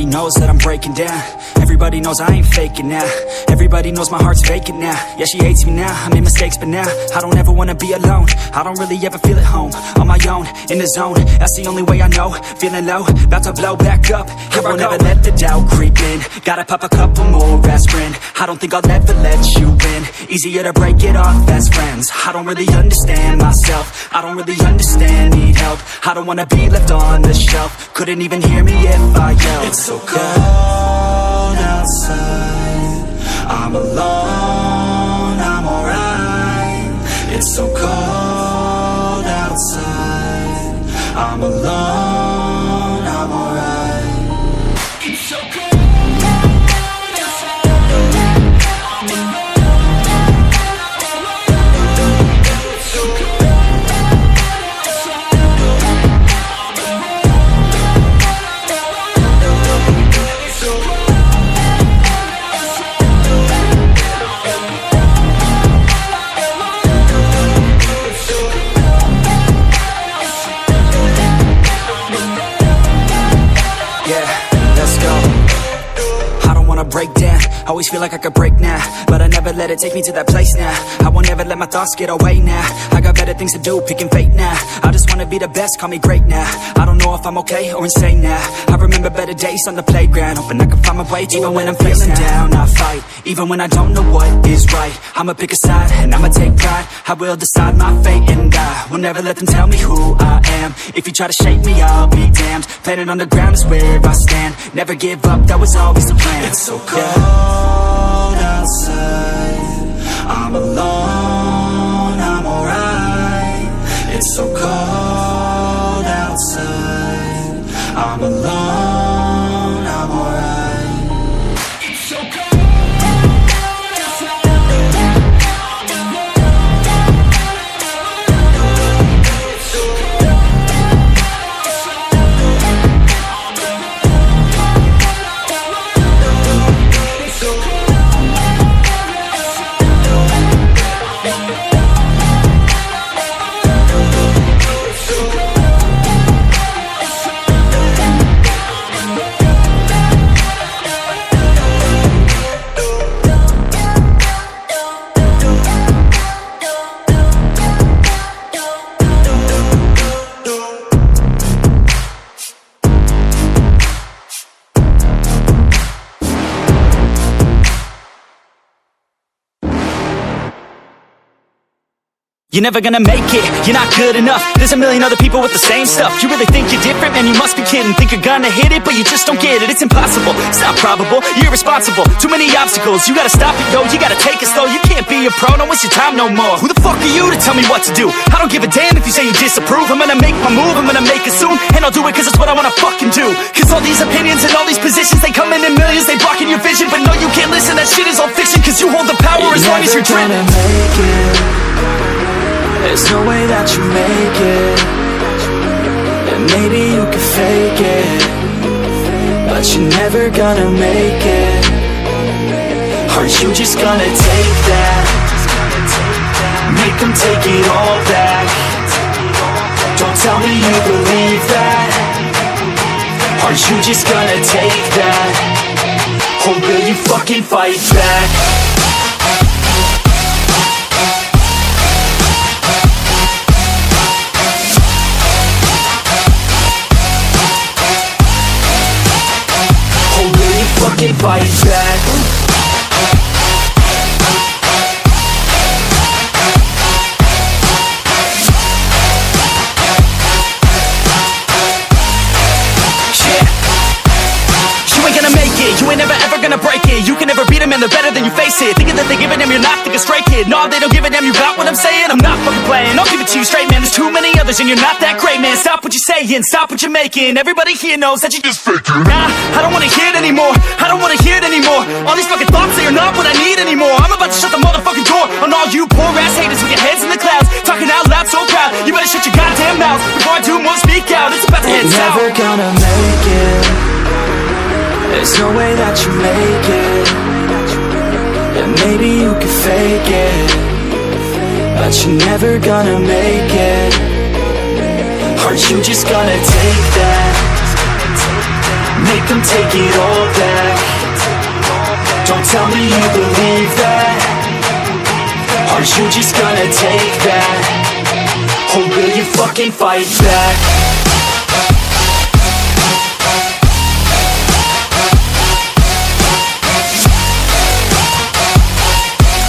knows that I'm breaking down. Everybody knows I ain't faking now. Everybody knows my heart's vacant now. Yeah, she hates me now, I made mistakes, but now I don't ever wanna be alone. I don't really ever feel at home. On my own, in the zone, that's the only way I know. Feeling low, about to blow back up. Here I won't ever let the doubt creep in. Gotta pop a couple more aspirin. I don't think I'll ever let you in. Easier to break it off as friends. I don't really understand myself. I don't really understand, need help. I don't wanna be left on the shelf. Couldn't even hear me if I yelled. It's so cold outside, I'm alone, I'm alright. It's so cold outside, I'm alone, I'm alright. It's so cold. Break down, always feel like I could break now, but I never let it take me to that place now. I won't ever let my thoughts get away now. I got better things to do, picking fate now. I just wanna be the best, call me great now. I don't know if I'm okay or insane now. I remember better days on the playground, hoping I can find my way. Even when I'm feeling down, I fight. Even when I don't know what is right, I'ma pick a side and I'ma take pride. I will decide my fate and I will never let them tell me who I am. If you try to shake me, I'll be damned. Planet on the ground is where I stand. Never give up, that was always the plan. It's so cold outside, I'm alone, I'm alright. It's so cold outside, I'm alone, I'm alright. It's so cold. You're never gonna make it, you're not good enough. There's a million other people with the same stuff. You really think you're different? Man, you must be kidding. Think you're gonna hit it, but you just don't get it. It's impossible, it's not probable, you're irresponsible. Too many obstacles, you gotta stop it, yo. You gotta take it slow, you can't be a pro. Don't waste your time no more. Who the fuck are you to tell me what to do? I don't give a damn if you say you disapprove. I'm gonna make my move, I'm gonna make it soon. And I'll do it cause it's what I wanna fucking do. Cause all these opinions and all these positions, they come in millions, they blocking your vision. But no, you can't listen, that shit is all fiction. Cause you hold the power as long as you're driven. There's no way that you make it. And maybe you can fake it, but you're never gonna make it. Aren't you just gonna take that? Make them take it all back. Don't tell me you believe that. Aren't you just gonna take that? Or will you fucking fight back? Fucking fight back. You ain't gonna make it, you ain't never ever gonna break it. You can never beat them and they're better than you face it. Thinking that they give a damn, you're not thinking straight, kid. No, they don't give a damn, you got what I'm saying? I'm not fucking playing, I'll give it to you straight, man. There's too many others and you're not that great, man. Stop what you're saying, stop what you're making. Everybody here knows that you just faking. Nah, I don't wanna hear it anymore, I don't wanna hear it anymore. All these fucking thoughts, they are not what I need anymore. I'm about to shut the motherfucking door on all you poor ass haters with your heads in the clouds, talking out loud so proud. You better shut your goddamn mouth before I do more speak out. It's about to head south. You're never gonna make it. There's no way that you make it. And maybe you can fake it, but you're never gonna make it. Aren't you just gonna take that? Make them take it all back. Don't tell me you believe that. Are you just gonna take that? Or will you fucking fight back?